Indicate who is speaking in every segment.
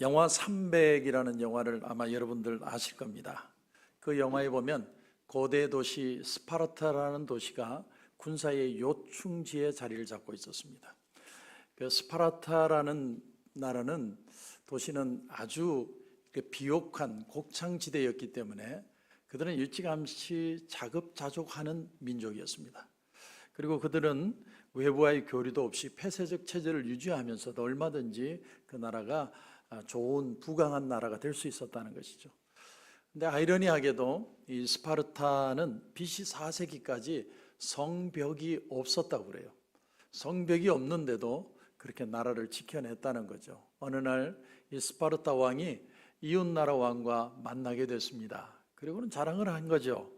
Speaker 1: 영화 300이라는 영화를 아마 여러분들 아실 겁니다. 그 영화에 보면 고대 도시 스파르타라는 도시가 군사의 요충지에 자리를 잡고 있었습니다. 그 스파르타라는 나라는 도시는 아주 비옥한 곡창지대였기 때문에 그들은 일찌감치 자급자족하는 민족이었습니다. 그리고 그들은 외부와의 교류도 없이 폐쇄적 체제를 유지하면서도 얼마든지 그 나라가 좋은 부강한 나라가 될 수 있었다는 것이죠. 근데 아이러니하게도 이 스파르타는 BC 4세기까지 성벽이 없었다고 그래요. 성벽이 없는데도 그렇게 나라를 지켜냈다는 거죠. 어느 날 이 스파르타 왕이 이웃나라 왕과 만나게 됐습니다. 그리고는 자랑을 한 거죠.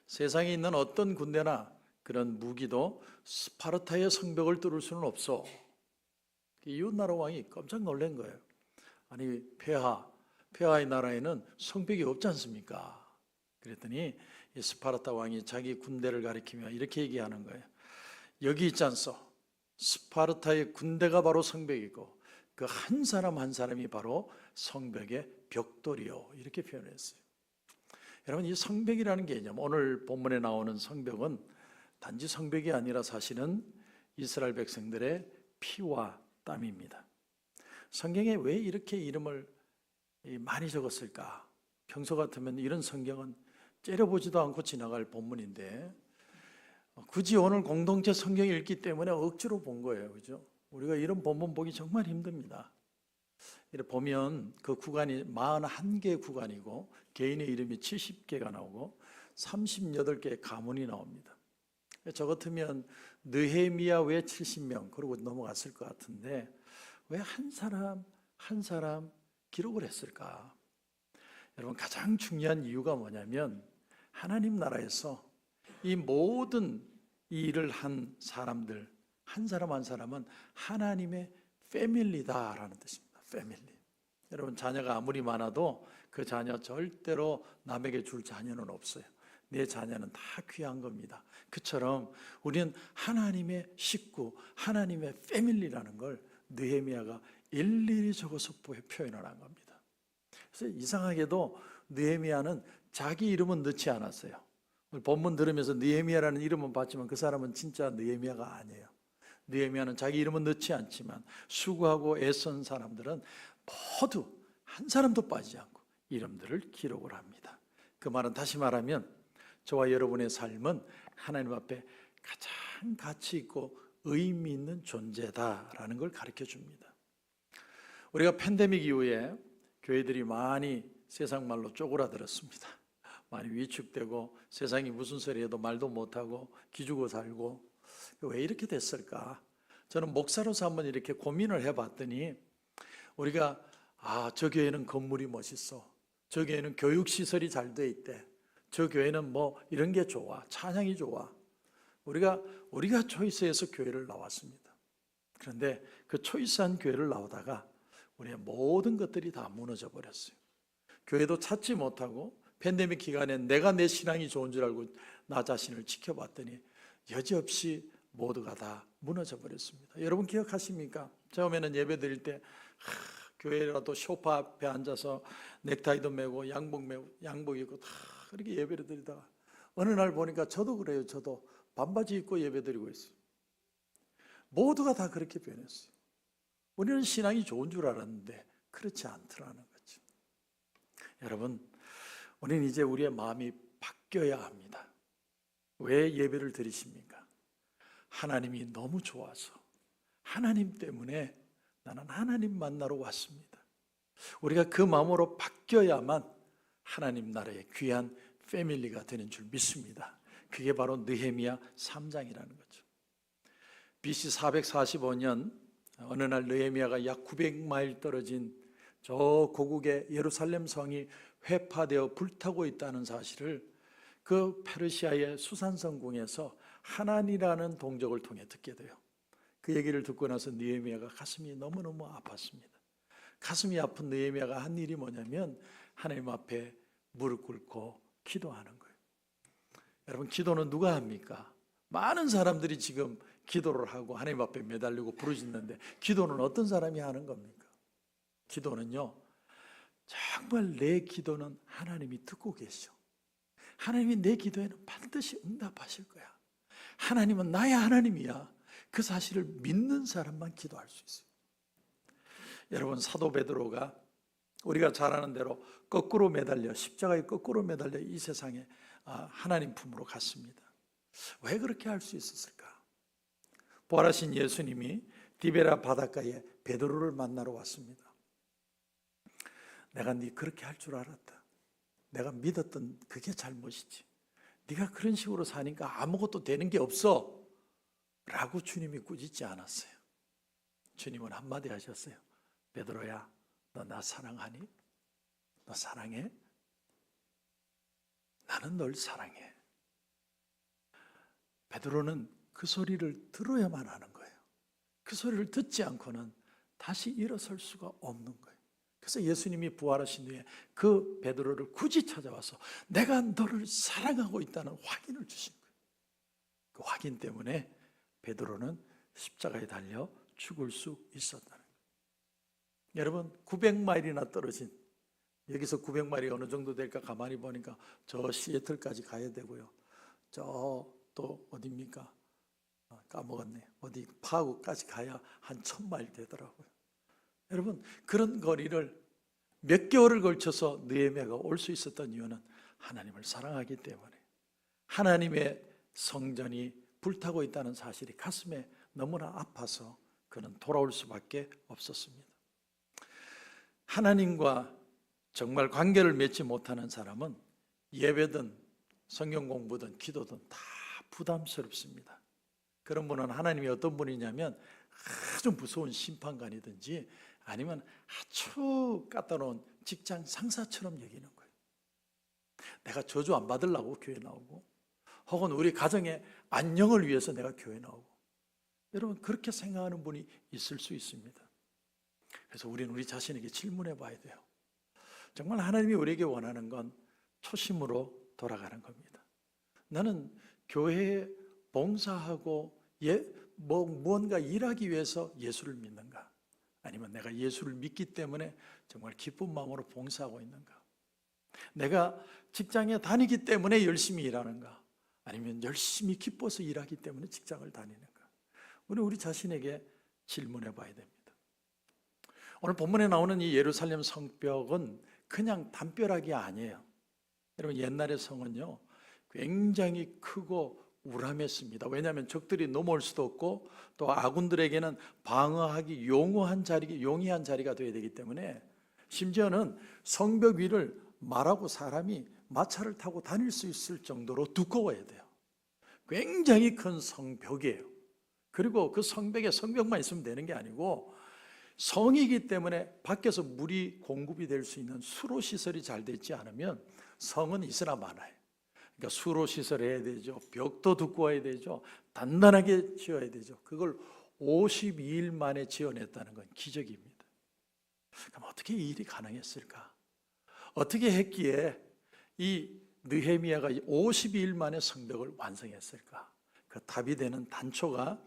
Speaker 1: 세상에 있는 어떤 군대나 그런 무기도 스파르타의 성벽을 뚫을 수는 없어. 이웃나라 왕이 깜짝 놀란 거예요. 아니 폐하의 나라에는 성벽이 없지 않습니까? 그랬더니 이 스파르타 왕이 자기 군대를 가리키며 이렇게 얘기하는 거예요. 여기 있지 않소. 스파르타의 군대가 바로 성벽이고 그 한 사람 한 사람이 바로 성벽의 벽돌이요. 이렇게 표현했어요. 여러분, 이 성벽이라는 개념, 오늘 본문에 나오는 성벽은 단지 성벽이 아니라 사실은 이스라엘 백성들의 피와 땀입니다. 성경에 왜 이렇게 이름을 많이 적었을까? 평소 같으면 이런 성경은 째려보지도 않고 지나갈 본문인데 굳이 오늘 공동체 성경 읽기 때문에 억지로 본 거예요. 그죠? 우리가 이런 본문 보기 정말 힘듭니다. 이렇게 보면 그 구간이 41개 구간이고 개인의 이름이 70개가 나오고 38개의 가문이 나옵니다. 저 같으면 느헤미야 왜 70명 그러고 넘어갔을 것 같은데 왜 한 사람 한 사람 기록을 했을까? 여러분, 가장 중요한 이유가 뭐냐면 하나님 나라에서 이 모든 이 일을 한 사람들 한 사람 한 사람은 하나님의 패밀리다라는 뜻입니다. 패밀리. 여러분, 자녀가 아무리 많아도 그 자녀 절대로 남에게 줄 자녀는 없어요. 내 자녀는 다 귀한 겁니다. 그처럼 우리는 하나님의 식구, 하나님의 패밀리라는 걸 느헤미야가 일일이 적어서 표현을 한 겁니다. 그래서 이상하게도 느헤미야는 자기 이름은 넣지 않았어요. 본문 들으면서 느헤미야라는 이름은 봤지만 그 사람은 진짜 느헤미야가 아니에요. 느헤미야는 자기 이름은 넣지 않지만 수고하고 애쓴 사람들은 모두 한 사람도 빠지지 않고 이름들을 기록을 합니다. 그 말은 다시 말하면 저와 여러분의 삶은 하나님 앞에 가장 가치 있고 의미 있는 존재다라는 걸 가르쳐 줍니다. 우리가 팬데믹 이후에 교회들이 많이 세상 말로 쪼그라들었습니다. 많이 위축되고 세상이 무슨 소리 해도 말도 못하고 기죽어 살고 왜 이렇게 됐을까? 저는 목사로서 한번 이렇게 고민을 해봤더니 우리가 저 교회는 건물이 멋있어. 저 교회는 교육시설이 잘 돼 있대. 저 교회는 뭐 이런 게 좋아. 찬양이 좋아. 우리가 초이스해서 교회를 나왔습니다. 그런데 그 초이스한 교회를 나오다가 우리의 모든 것들이 다 무너져 버렸어요. 교회도 찾지 못하고 팬데믹 기간에 내가 내 신앙이 좋은 줄 알고 나 자신을 지켜봤더니 여지없이 모두가 다 무너져 버렸습니다. 여러분 기억하십니까? 처음에는 예배 드릴 때 교회라도 소파 앞에 앉아서 넥타이도 메고 양복 입고 다 그렇게 예배를 드리다가 어느 날 보니까 저도 그래요. 저도 반바지 입고 예배 드리고 있어요. 모두가 다 그렇게 변했어요. 우리는 신앙이 좋은 줄 알았는데 그렇지 않더라는 거죠. 여러분, 우리는 이제 우리의 마음이 바뀌어야 합니다. 왜 예배를 드리십니까? 하나님이 너무 좋아서 하나님 때문에 나는 하나님 만나러 왔습니다. 우리가 그 마음으로 바뀌어야만 하나님 나라의 귀한 패밀리가 되는 줄 믿습니다. 그게 바로 느헤미야 3장이라는 거죠. BC 445년 어느 날 느헤미야가 약 900마일 떨어진 저 고국의 예루살렘 성이 회파되어 불타고 있다는 사실을 그 페르시아의 수산성궁에서 하난이라는 동족을 통해 듣게 돼요. 그 얘기를 듣고 나서 느헤미야가 가슴이 너무너무 아팠습니다. 가슴이 아픈 느헤미야가 한 일이 뭐냐면 하나님 앞에 무릎 꿇고 기도하는 거예요. 여러분, 기도는 누가 합니까? 많은 사람들이 지금 기도를 하고 하나님 앞에 매달리고 부르짖는데 기도는 어떤 사람이 하는 겁니까? 기도는요, 정말 내 기도는 하나님이 듣고 계셔. 하나님이 내 기도에는 반드시 응답하실 거야. 하나님은 나의 하나님이야. 그 사실을 믿는 사람만 기도할 수 있어요. 여러분, 사도 베드로가 우리가 잘 아는 대로 거꾸로 매달려, 십자가에 거꾸로 매달려 이 세상에 하나님 품으로 갔습니다. 왜 그렇게 할 수 있었을까? 부활하신 예수님이 디베라 바닷가에 베드로를 만나러 왔습니다. 내가 네 그렇게 할 줄 알았다. 내가 믿었던 그게 잘못이지. 네가 그런 식으로 사니까 아무것도 되는 게 없어 라고 주님이 꾸짖지 않았어요. 주님은 한마디 하셨어요. 베드로야, 너 나 사랑하니? 너 사랑해? 나는 널 사랑해. 베드로는 그 소리를 들어야만 하는 거예요. 그 소리를 듣지 않고는 다시 일어설 수가 없는 거예요. 그래서 예수님이 부활하신 후에 그 베드로를 굳이 찾아와서 내가 너를 사랑하고 있다는 확인을 주신 거예요. 그 확인 때문에 베드로는 십자가에 달려 죽을 수 있었다는 거예요. 여러분, 900마일이나 떨어진, 여기서 900마일이 어느 정도 될까 가만히 보니까 저 시애틀까지 가야 되고요. 저 또 어디입니까? 까먹었네. 어디 파구까지 가야 한 1000마일 되더라고요. 여러분, 그런 거리를 몇 개월을 걸쳐서 느헤미야가 올 수 있었던 이유는 하나님을 사랑하기 때문에, 하나님의 성전이 불타고 있다는 사실이 가슴에 너무나 아파서 그는 돌아올 수밖에 없었습니다. 하나님과 정말 관계를 맺지 못하는 사람은 예배든 성경 공부든 기도든 다 부담스럽습니다. 그런 분은 하나님이 어떤 분이냐면 아주 무서운 심판관이든지 아니면 아주 까다로운 직장 상사처럼 여기는 거예요. 내가 저주 안 받으려고 교회 나오고, 혹은 우리 가정의 안녕을 위해서 내가 교회 나오고, 여러분 그렇게 생각하는 분이 있을 수 있습니다. 그래서 우리는 우리 자신에게 질문해 봐야 돼요. 정말 하나님이 우리에게 원하는 건 초심으로 돌아가는 겁니다. 나는 교회에 봉사하고 무언가 일하기 위해서 예수를 믿는가? 아니면 내가 예수를 믿기 때문에 정말 기쁜 마음으로 봉사하고 있는가? 내가 직장에 다니기 때문에 열심히 일하는가? 아니면 열심히 기뻐서 일하기 때문에 직장을 다니는가? 우리 자신에게 질문해 봐야 됩니다. 오늘 본문에 나오는 이 예루살렘 성벽은 그냥 담벼락이 아니에요. 여러분, 옛날의 성은요 굉장히 크고 우람했습니다. 왜냐하면 적들이 넘어올 수도 없고 또 아군들에게는 방어하기 용이한 자리가 되어야 되기 때문에, 심지어는 성벽 위를 말하고 사람이 마차를 타고 다닐 수 있을 정도로 두꺼워야 돼요. 굉장히 큰 성벽이에요. 그리고 그 성벽만 있으면 되는 게 아니고 성이기 때문에 밖에서 물이 공급이 될 수 있는 수로 시설이 잘 되지 않으면 성은 있으나 마나요. 그러니까 수로 시설해야 되죠. 벽도 두꺼워야 되죠. 단단하게 지어야 되죠. 그걸 52일 만에 지어냈다는 건 기적입니다. 그럼 어떻게 이 일이 가능했을까? 어떻게 했기에 이 느헤미야가 52일 만에 성벽을 완성했을까? 그 답이 되는 단초가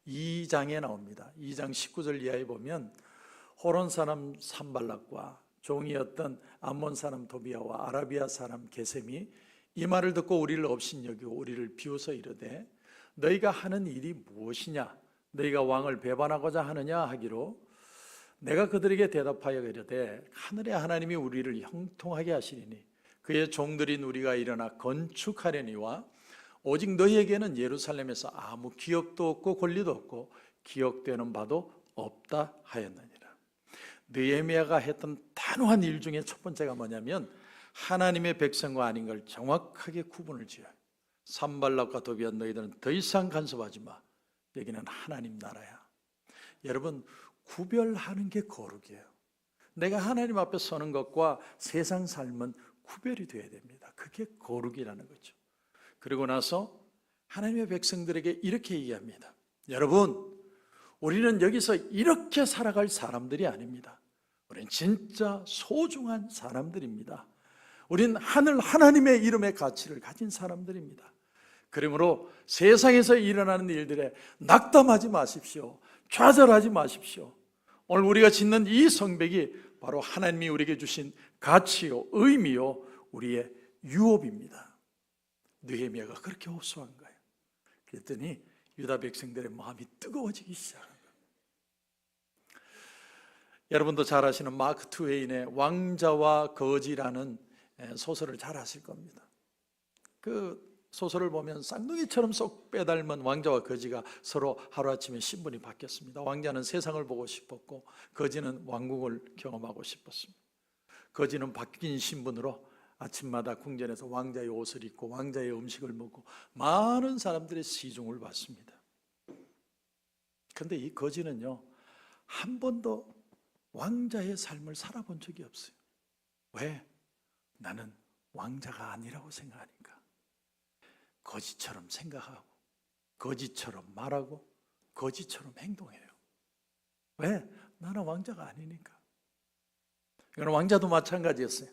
Speaker 1: 2장에 나옵니다. 2장 19절 이하에 보면 호론 사람 산발락과 종이었던 암몬 사람 도비아와 아라비아 사람 게셈이 이 말을 듣고 우리를 업신여기고 우리를 비웃어 이르되 너희가 하는 일이 무엇이냐? 너희가 왕을 배반하고자 하느냐 하기로 내가 그들에게 대답하여 이르되 하늘의 하나님이 우리를 형통하게 하시리니 그의 종들인 우리가 일어나 건축하려니와 오직 너희에게는 예루살렘에서 아무 기억도 없고 권리도 없고 기억되는 바도 없다 하였느니라. 느헤미야가 했던 단호한 일 중에 첫 번째가 뭐냐면 하나님의 백성과 아닌 걸 정확하게 구분을 지어요. 산발락과 도비아 너희들은 더 이상 간섭하지 마. 여기는 하나님 나라야. 여러분, 구별하는 게 거룩이에요. 내가 하나님 앞에 서는 것과 세상 삶은 구별이 돼야 됩니다. 그게 거룩이라는 거죠. 그리고 나서 하나님의 백성들에게 이렇게 얘기합니다. 여러분, 우리는 여기서 이렇게 살아갈 사람들이 아닙니다. 우리는 진짜 소중한 사람들입니다. 우린 하나님의 이름의 가치를 가진 사람들입니다. 그러므로 세상에서 일어나는 일들에 낙담하지 마십시오. 좌절하지 마십시오. 오늘 우리가 짓는 이 성벽이 바로 하나님이 우리에게 주신 가치요, 의미요, 우리의 유업입니다. 느헤미야가 그렇게 호소한 거예요. 그랬더니 유다 백성들의 마음이 뜨거워지기 시작한 거예요. 여러분도 잘 아시는 마크 트웨인의 왕자와 거지라는 소설을 잘 아실 겁니다. 그 소설을 보면 쌍둥이처럼 쏙 빼닮은 왕자와 거지가 서로 하루아침에 신분이 바뀌었습니다. 왕자는 세상을 보고 싶었고 거지는 왕국을 경험하고 싶었습니다. 거지는 바뀐 신분으로 아침마다 궁전에서 왕자의 옷을 입고 왕자의 음식을 먹고 많은 사람들의 시중을 받습니다. 그런데 이 거지는요, 한 번도 왕자의 삶을 살아본 적이 없어요. 왜? 나는 왕자가 아니라고 생각하니까. 거지처럼 생각하고 거지처럼 말하고 거지처럼 행동해요. 왜? 나는 왕자가 아니니까. 이건 왕자도 마찬가지였어요.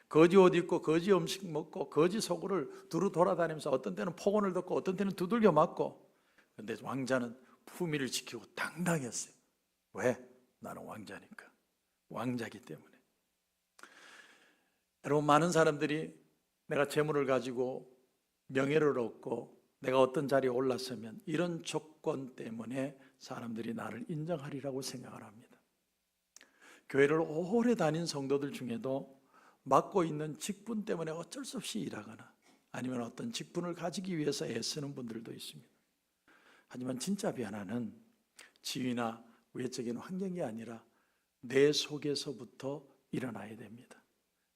Speaker 1: 거지 옷 입고 거지 음식 먹고 거지 속을 두루 돌아다니면서 어떤 때는 폭언을 듣고 어떤 때는 두들겨 맞고. 그런데 왕자는 품위를 지키고 당당했어요. 왜? 나는 왕자니까. 왕자기 때문에. 여러분, 많은 사람들이 내가 재물을 가지고 명예를 얻고 내가 어떤 자리에 올랐으면 이런 조건 때문에 사람들이 나를 인정하리라고 생각을 합니다. 교회를 오래 다닌 성도들 중에도 맡고 있는 직분 때문에 어쩔 수 없이 일하거나 아니면 어떤 직분을 가지기 위해서 애쓰는 분들도 있습니다. 하지만 진짜 변화는 지위나 외적인 환경이 아니라 내 속에서부터 일어나야 됩니다.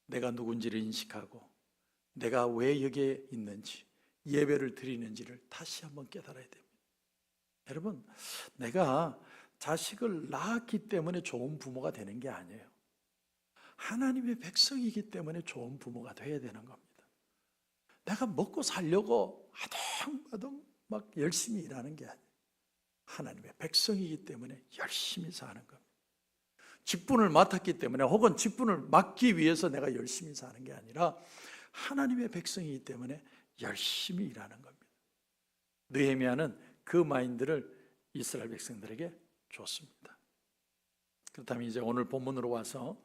Speaker 1: 내가 누군지를 인식하고 내가 왜 여기에 있는지, 예배를 드리는지를 다시 한번 깨달아야 됩니다. 여러분, 내가 자식을 낳았기 때문에 좋은 부모가 되는 게 아니에요. 하나님의 백성이기 때문에 좋은 부모가 돼야 되는 겁니다. 내가 먹고 살려고 아둥바둥 막 열심히 일하는 게 아니에요. 하나님의 백성이기 때문에 열심히 사는 겁니다. 직분을 맡았기 때문에 혹은 직분을 맡기 위해서 내가 열심히 사는 게 아니라 하나님의 백성이기 때문에 열심히 일하는 겁니다. 느헤미야는 그 마인드를 이스라엘 백성들에게 줬습니다. 그렇다면 이제 오늘 본문으로 와서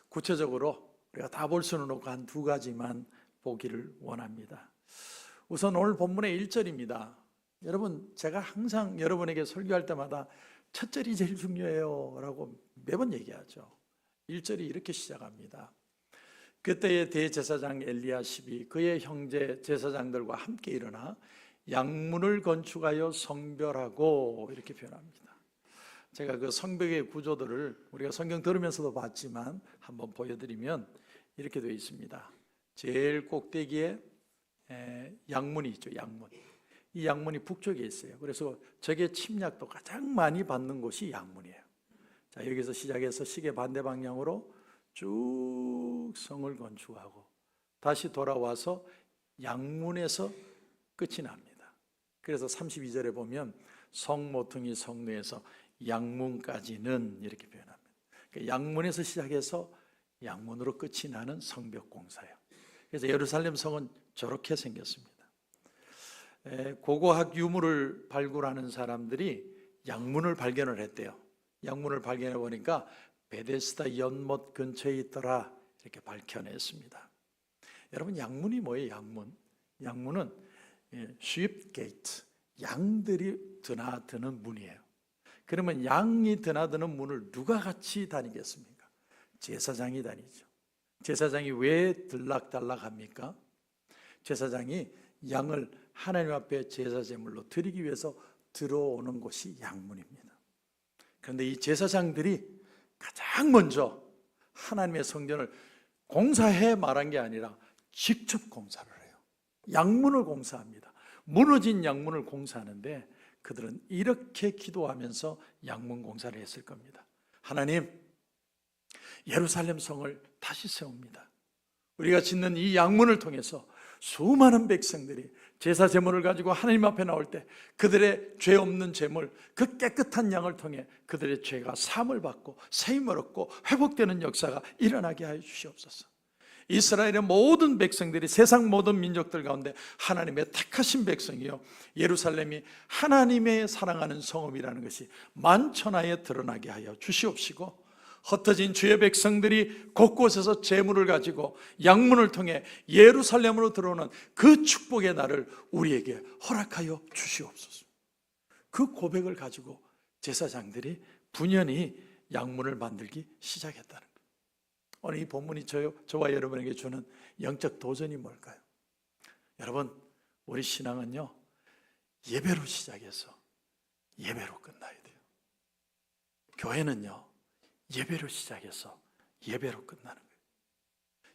Speaker 1: 구체적으로 우리가 다 볼 수는 없고 한 두 가지만 보기를 원합니다. 우선 오늘 본문의 1절입니다. 여러분, 제가 항상 여러분에게 설교할 때마다 첫 절이 제일 중요해요 라고 매번 얘기하죠. 1절이 이렇게 시작합니다. 그때의 대제사장 엘리야십이 그의 형제 제사장들과 함께 일어나 양문을 건축하여 성별하고 이렇게 표현합니다. 제가 그 성벽의 구조들을 우리가 성경 들으면서도 봤지만 한번 보여드리면 이렇게 되어 있습니다. 제일 꼭대기에 양문이 있죠. 양문. 이 양문이 북쪽에 있어요. 그래서 적의 침략도 가장 많이 받는 곳이 양문이에요. 자, 여기서 시작해서 시계 반대 방향으로 쭉 성을 건축하고 다시 돌아와서 양문에서 끝이 납니다. 그래서 32절에 보면 성모퉁이 성루에서 양문까지는 이렇게 표현합니다. 그러니까 양문에서 시작해서 양문으로 끝이 나는 성벽 공사예요. 그래서 예루살렘 성은 저렇게 생겼습니다. 고고학 유물을 발굴하는 사람들이 양문을 발견을 했대요. 양문을 발견해 보니까 베데스다 연못 근처에 있더라 이렇게 밝혀냈습니다. 여러분, 양문이 뭐예요? 양문. 양문은 sheep gate, 양들이 드나드는 문이에요. 그러면 양이 드나드는 문을 누가 같이 다니겠습니까? 제사장이 다니죠. 제사장이 왜 들락달락합니까? 제사장이 양을 하나님 앞에 제사 제물로 드리기 위해서 들어오는 곳이 양문입니다. 그런데 이 제사장들이 가장 먼저 하나님의 성전을 공사해 말한 게 아니라 직접 공사를 해요. 양문을 공사합니다. 무너진 양문을 공사하는데 그들은 이렇게 기도하면서 양문 공사를 했을 겁니다. 하나님, 예루살렘 성을 다시 세웁니다. 우리가 짓는 이 양문을 통해서 수많은 백성들이 제사 제물을 가지고 하나님 앞에 나올 때 그들의 죄 없는 제물, 그 깨끗한 양을 통해 그들의 죄가 사함을 받고 세임을 얻고 회복되는 역사가 일어나게 하여 주시옵소서. 이스라엘의 모든 백성들이 세상 모든 민족들 가운데 하나님의 택하신 백성이요, 예루살렘이 하나님의 사랑하는 성읍이라는 것이 만천하에 드러나게 하여 주시옵시고, 흩어진 주의 백성들이 곳곳에서 재물을 가지고 양문을 통해 예루살렘으로 들어오는 그 축복의 날을 우리에게 허락하여 주시옵소서. 그 고백을 가지고 제사장들이 분연히 양문을 만들기 시작했다는 거예요. 오늘 이 본문이 저와 여러분에게 주는 영적 도전이 뭘까요? 여러분, 우리 신앙은요, 예배로 시작해서 예배로 끝나야 돼요. 교회는요, 예배로 시작해서 예배로 끝나는 거예요.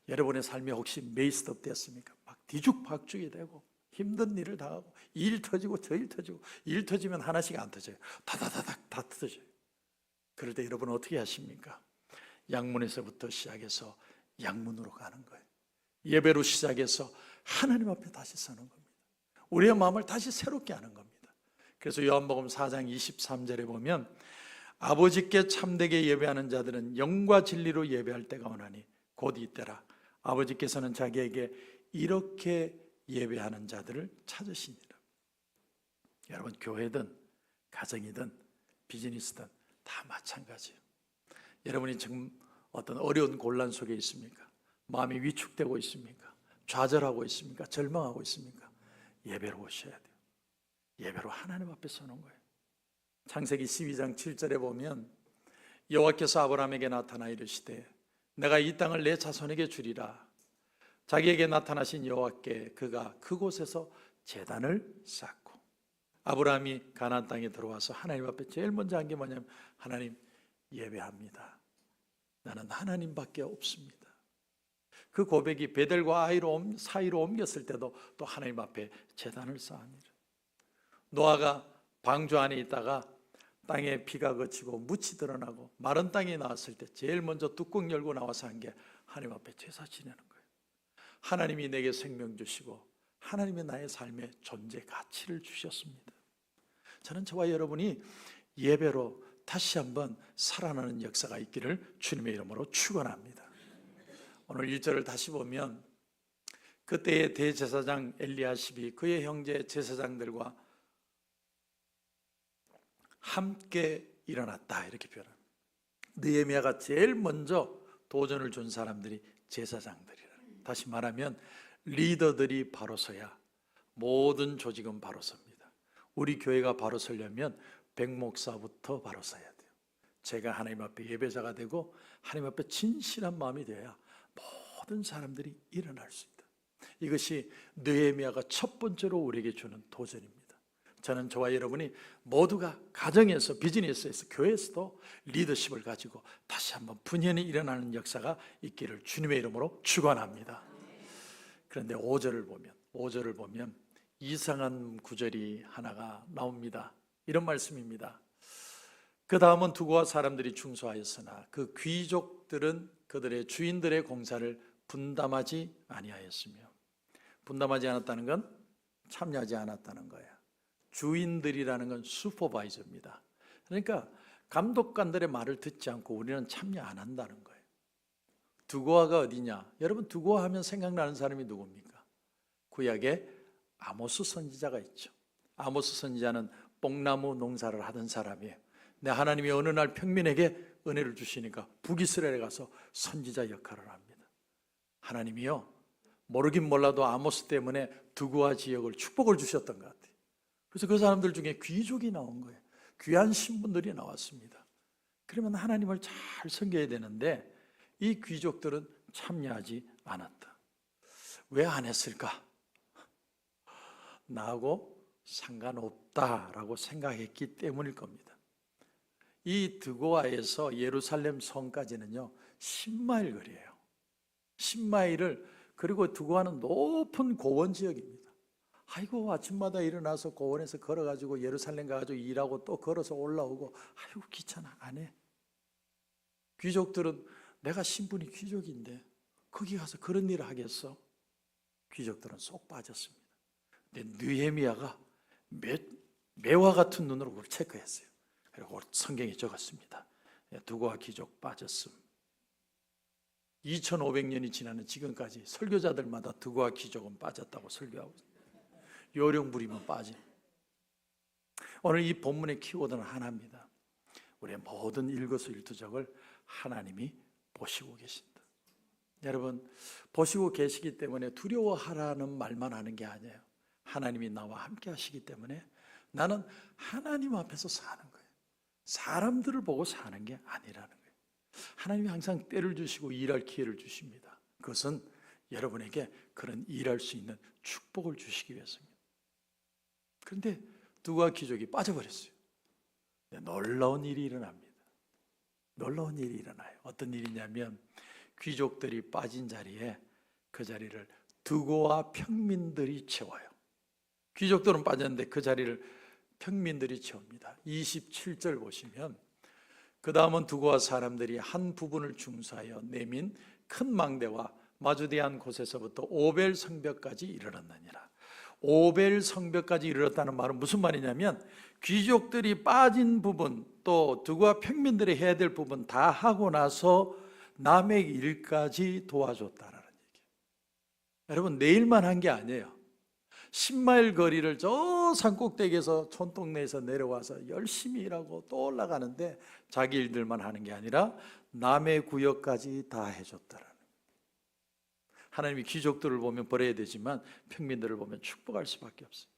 Speaker 1: 여러분의 삶이 혹시 메이스업 됐습니까? 막 뒤죽박죽이 되고 힘든 일을 당하고 일 터지고 저 일 터지고, 일 터지면 하나씩 안 터져요. 다다다닥 다 터져요. 그럴 때 여러분 어떻게 하십니까? 양문에서부터 시작해서 양문으로 가는 거예요. 예배로 시작해서 하나님 앞에 다시 서는 겁니다. 우리의 마음을 다시 새롭게 하는 겁니다. 그래서 요한복음 4장 23절에 보면 아버지께 참되게 예배하는 자들은 영과 진리로 예배할 때가 오나니 곧 이때라. 아버지께서는 자기에게 이렇게 예배하는 자들을 찾으시니라. 여러분, 교회든 가정이든 비즈니스든 다 마찬가지예요. 여러분이 지금 어떤 어려운 곤란 속에 있습니까? 마음이 위축되고 있습니까? 좌절하고 있습니까? 절망하고 있습니까? 예배로 오셔야 돼요. 예배로 하나님 앞에 서는 거예요. 창세기 12장 7절에 보면 여호와께서 아브라함에게 나타나 이르시되 내가 이 땅을 내 자손에게 주리라. 자기에게 나타나신 여호와께 그가 그곳에서 제단을 쌓고, 아브라함이 가나안 땅에 들어와서 하나님 앞에 제일 먼저 한 게 뭐냐면, 하나님, 예배합니다. 나는 하나님밖에 없습니다. 그 고백이 베델과 아이로 사이로 옮겼을 때도 또 하나님 앞에 제단을 쌓으니라. 노아가 방주 안에 있다가 땅에 비가 그치고 묻이 드러나고 마른 땅에 나왔을 때 제일 먼저 뚜껑 열고 나와서 한 게 하나님 앞에 제사 지내는 거예요. 하나님이 내게 생명 주시고 하나님이 나의 삶에 존재 가치를 주셨습니다. 저는 저와 여러분이 예배로 다시 한번 살아나는 역사가 있기를 주님의 이름으로 축원합니다. 오늘 1절을 다시 보면 그때의 대제사장 엘리야십이 그의 형제 제사장들과 함께 일어났다, 이렇게 표현합니다. 느헤미야가 제일 먼저 도전을 준 사람들이 제사장들이라. 다시 말하면 리더들이 바로 서야 모든 조직은 바로 섭니다. 우리 교회가 바로 서려면 백목사부터 바로 서야 돼요. 제가 하나님 앞에 예배자가 되고 하나님 앞에 진실한 마음이 되어야 모든 사람들이 일어날 수 있다. 이것이 느헤미야가 첫 번째로 우리에게 주는 도전입니다. 저는 저와 여러분이 모두가 가정에서, 비즈니스에서, 교회에서도 리더십을 가지고 다시 한번 분연히 일어나는 역사가 있기를 주님의 이름으로 축원합니다. 그런데 5절을 보면 이상한 구절이 하나가 나옵니다. 이런 말씀입니다. 그 다음은 두고와 사람들이 충소하였으나 그 귀족들은 그들의 주인들의 공사를 분담하지 아니하였으며, 분담하지 않았다는 건 참여하지 않았다는 거예요. 주인들이라는 건 슈퍼바이저입니다. 그러니까 감독관들의 말을 듣지 않고 우리는 참여 안 한다는 거예요. 두고아가 어디냐? 여러분, 두고아 하면 생각나는 사람이 누굽니까? 구약에 아모스 선지자가 있죠. 아모스 선지자는 뽕나무 농사를 하던 사람이에요. 근데 하나님이 어느 날 평민에게 은혜를 주시니까 북이스라엘에 가서 선지자 역할을 합니다. 하나님이요, 모르긴 몰라도 아모스 때문에 두고아 지역을 축복을 주셨던 것 같아요. 그래서 그 사람들 중에 귀족이 나온 거예요. 귀한 신분들이 나왔습니다. 그러면 하나님을 잘 섬겨야 되는데 이 귀족들은 참여하지 않았다. 왜 안 했을까? 나하고 상관없다라고 생각했기 때문일 겁니다. 이 드고아에서 예루살렘 성까지는요 10마일 거리예요. 10마일을, 그리고 드고아는 높은 고원 지역입니다. 아이고, 아침마다 일어나서 고원에서 걸어가지고 예루살렘 가가지고 일하고 또 걸어서 올라오고, 아이고 귀찮아, 안 해. 귀족들은 내가 신분이 귀족인데 거기 가서 그런 일을 하겠어? 귀족들은 쏙 빠졌습니다. 근데 느헤미야가 매와 같은 눈으로 그걸 체크했어요. 그리고 성경에 적었습니다. 두고와 귀족 빠졌음. 2500년이 지나는 지금까지 설교자들마다 두고와 귀족은 빠졌다고 설교하고 있습니다. 요령 부리면 빠짐. 오늘 이 본문의 키워드는 하나입니다. 우리의 모든 일거수일투족을 하나님이 보시고 계신다. 여러분, 보시고 계시기 때문에 두려워하라는 말만 하는 게 아니에요. 하나님이 나와 함께 하시기 때문에 나는 하나님 앞에서 사는 거예요. 사람들을 보고 사는 게 아니라는 거예요. 하나님이 항상 때를 주시고 일할 기회를 주십니다. 그것은 여러분에게 그런 일할 수 있는 축복을 주시기 위해서입니다. 그런데 두가 귀족이 빠져버렸어요. 놀라운 일이 일어납니다. 놀라운 일이 일어나요. 어떤 일이냐면 귀족들이 빠진 자리에 그 자리를 두고와 평민들이 채워요. 귀족들은 빠졌는데 그 자리를 평민들이 채웁니다. 27절 보시면 그 다음은 두고와 사람들이 한 부분을 중사하여 내민 큰 망대와 마주대한 곳에서부터 오벨 성벽까지 이르렀느니라. 오벨 성벽까지 이르렀다는 말은 무슨 말이냐면 귀족들이 빠진 부분 또 두고와 평민들이 해야 될 부분 다 하고 나서 남의 일까지 도와줬다라는 얘기예요. 여러분, 내일만 한 게 아니에요. 10마일 거리를 저 산꼭대기에서 촌동네에서 내려와서 열심히 일하고 또 올라가는데 자기 일들만 하는 게 아니라 남의 구역까지 다 해줬다라는 거예요. 하나님이 귀족들을 보면 버려야 되지만 평민들을 보면 축복할 수밖에 없어요.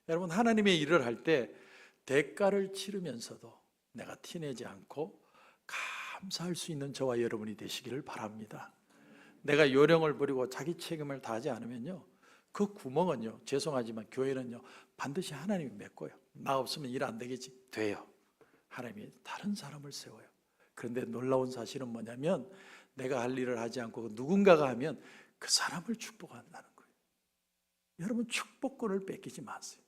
Speaker 1: 여러분, 하나님의 일을 할 때 대가를 치르면서도 내가 티내지 않고 감사할 수 있는 저와 여러분이 되시기를 바랍니다. 내가 요령을 부리고 자기 책임을 다하지 않으면요, 그 구멍은요, 죄송하지만 교회는요 반드시 하나님이 메꿔요. 나 없으면 일 안 되겠지. 돼요. 하나님이 다른 사람을 세워요. 그런데 놀라운 사실은 뭐냐면 내가 할 일을 하지 않고 누군가가 하면 그 사람을 축복한다는 거예요. 여러분, 축복권을 뺏기지 마세요.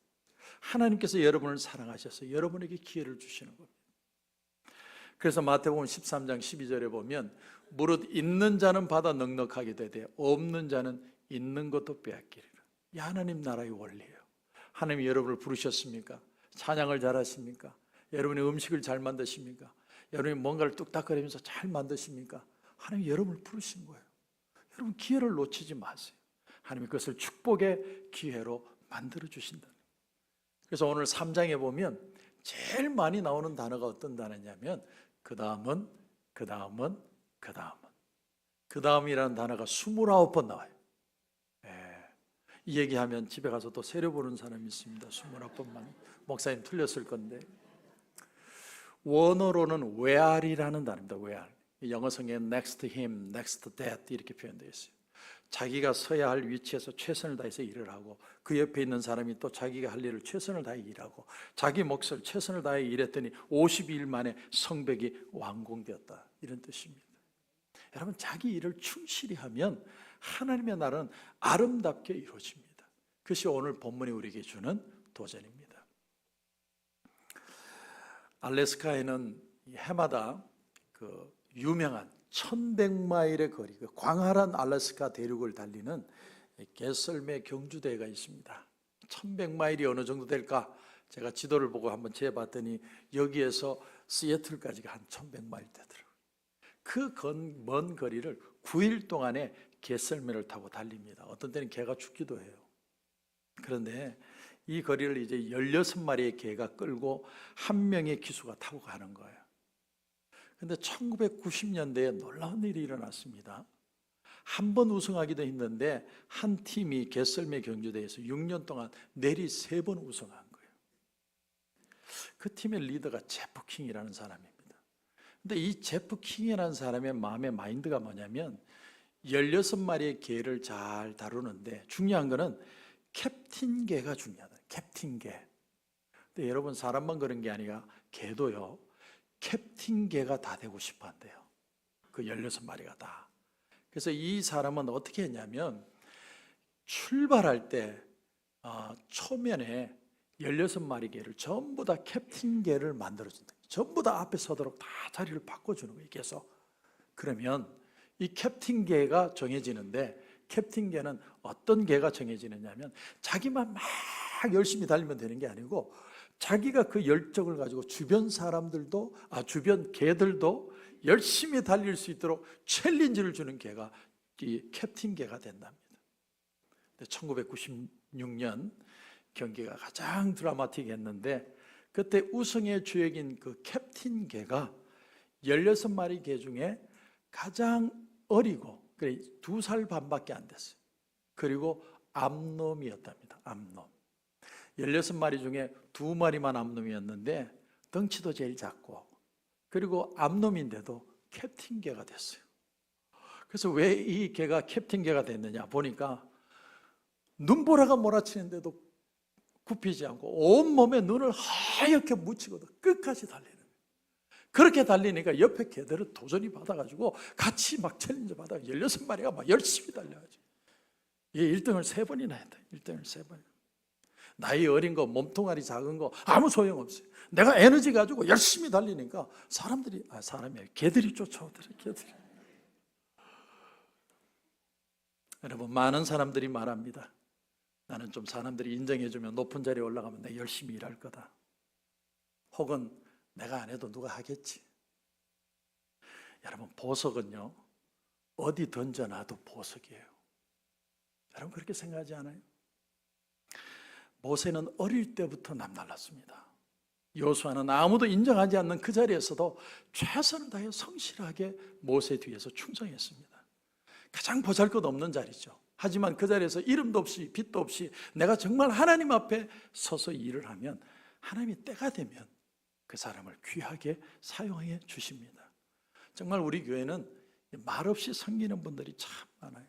Speaker 1: 하나님께서 여러분을 사랑하셔서 여러분에게 기회를 주시는 겁니다. 그래서 마태복음 13장 12절에 보면 무릇 있는 자는 받아 넉넉하게 되되 없는 자는 있는 것도 빼앗기리라. 이 하나님 나라의 원리예요. 하나님이 여러분을 부르셨습니까? 찬양을 잘하십니까? 여러분이 음식을 잘 만드십니까? 여러분이 뭔가를 뚝딱거리면서 잘 만드십니까? 하나님이 여러분을 부르신 거예요. 여러분, 기회를 놓치지 마세요. 하나님이 그것을 축복의 기회로 만들어 주신다. 그래서 오늘 3장에 보면 제일 많이 나오는 단어가 어떤 단어냐면 그 다음은 이라는 단어가 29번 나와요. 이 얘기하면 집에 가서 또 세려보는 사람이 있습니다. 29번만. 목사님 틀렸을 건데. 원어로는 where이라는 단어입니다. where. 영어 성경에 next him, next that 이렇게 표현되어 있어요. 자기가 서야 할 위치에서 최선을 다해서 일을 하고 그 옆에 있는 사람이 또 자기가 할 일을 최선을 다해 일하고 자기 몫을 최선을 다해 일했더니 52일 만에 성벽이 완공되었다, 이런 뜻입니다. 여러분, 자기 일을 충실히 하면 하나님의 나라는 아름답게 이루어집니다. 그것이 오늘 본문이 우리에게 주는 도전입니다. 알래스카에는 해마다 그 유명한 1100마일의 거리, 그 광활한 알래스카 대륙을 달리는 게설매 경주대회가 있습니다. 1100마일이 어느 정도 될까? 제가 지도를 보고 한번 재봤더니 여기에서 시애틀까지가 한 1100마일 되더라고요. 그 먼 거리를 9일 동안에 게설매를 타고 달립니다. 어떤 때는 개가 죽기도 해요. 그런데 이 거리를 이제 16마리의 개가 끌고 한 명의 기수가 타고 가는 거예요. 그런데 1990년대에 놀라운 일이 일어났습니다. 한 번 우승하기도 힘든데 한 팀이 게설매 경주대회에서 6년 동안 내리 3번 우승한 거예요. 그 팀의 리더가 제프 킹이라는 사람입니다. 근데 이 제프 킹이라는 사람의 마음의 마인드가 뭐냐면 16마리의 개를 잘 다루는데 중요한 거는 캡틴 개가 중요하다. 캡틴 개. 근데 여러분, 사람만 그런 게 아니라 개도요, 캡틴 개가 다 되고 싶어 한대요. 그 16마리가 다. 그래서 이 사람은 어떻게 했냐면 출발할 때 초면에 16마리 개를 전부 다 캡틴 개를 만들어준다. 전부 다 앞에 서도록 다 자리를 바꿔주는 거예요. 계속. 그러면 이 캡틴 개가 정해지는데, 캡틴 개는 어떤 개가 정해지느냐면 자기만 막 열심히 달리면 되는 게 아니고 자기가 그 열정을 가지고 주변 사람들도, 주변 개들도 열심히 달릴 수 있도록 챌린지를 주는 개가 이 캡틴 개가 된답니다. 1996년 경기가 가장 드라마틱했는데 그때 우승의 주역인 그 캡틴 개가 16마리 개 중에 가장 어리고 2살 반밖에 안 됐어요. 그리고 암놈이었답니다. 암놈. 16마리 중에 2마리만 암놈이었는데 덩치도 제일 작고, 그리고 암놈인데도 캡틴 개가 됐어요. 그래서 왜 이 개가 캡틴 개가 됐느냐 보니까 눈보라가 몰아치는데도 굽히지 않고 온몸에 눈을 하얗게 묻히고도 끝까지 달리는 거예요. 그렇게 달리니까 옆에 개들은 도전이 받아가지고 같이 막 챌린저 받아가 16마리가 막 열심히 달려가지고 1등을 3번이나 했다. 1등을 3번. 나이 어린 거, 몸통알이 작은 거 아무 소용없어요. 내가 에너지 가지고 열심히 달리니까 개들이 쫓아오더래. 개들이. 여러분, 많은 사람들이 말합니다. 나는 좀 사람들이 인정해주면 높은 자리에 올라가면 내가 열심히 일할 거다. 혹은 내가 안 해도 누가 하겠지. 여러분, 보석은요, 어디 던져놔도 보석이에요. 여러분, 그렇게 생각하지 않아요? 모세는 어릴 때부터 남달랐습니다. 여호수아는 아무도 인정하지 않는 그 자리에서도 최선을 다해 성실하게 모세 뒤에서 충성했습니다. 가장 보잘것없는 자리죠. 하지만 그 자리에서 이름도 없이 빛도 없이 내가 정말 하나님 앞에 서서 일을 하면 하나님이 때가 되면 그 사람을 귀하게 사용해 주십니다. 정말 우리 교회는 말없이 섬기는 분들이 참 많아요.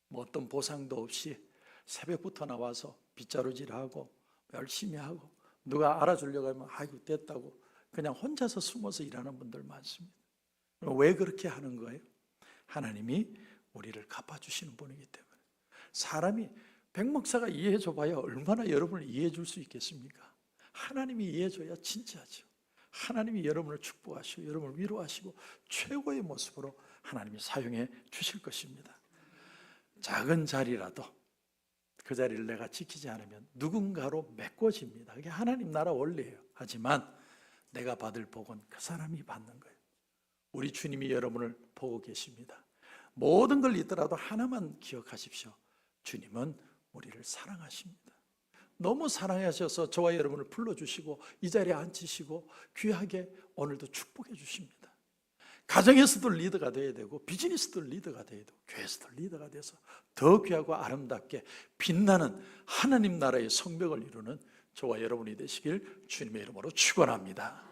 Speaker 1: 뭐 어떤 보상도 없이 새벽부터 나와서 빗자루질하고 열심히 하고, 누가 알아주려고 하면 아이고 됐다고 그냥 혼자서 숨어서 일하는 분들 많습니다. 왜 그렇게 하는 거예요? 하나님이 우리를 갚아주시는 분이기 때문에. 사람이 백목사가 이해해 줘봐야 얼마나 여러분을 이해해 줄 수 있겠습니까? 하나님이 이해해 줘야 진짜죠. 하나님이 여러분을 축복하시고 여러분을 위로하시고 최고의 모습으로 하나님이 사용해 주실 것입니다. 작은 자리라도 그 자리를 내가 지키지 않으면 누군가로 메꿔집니다. 그게 하나님 나라 원리예요. 하지만 내가 받을 복은 그 사람이 받는 거예요. 우리 주님이 여러분을 보고 계십니다. 모든 걸 잊더라도 하나만 기억하십시오. 주님은 우리를 사랑하십니다. 너무 사랑하셔서 저와 여러분을 불러주시고 이 자리에 앉히시고 귀하게 오늘도 축복해 주십니다. 가정에서도 리더가 돼야 되고 비즈니스도 리더가 돼야 되고 교회에서도 리더가 돼서 더 귀하고 아름답게 빛나는 하나님 나라의 성벽을 이루는 저와 여러분이 되시길 주님의 이름으로 축원합니다.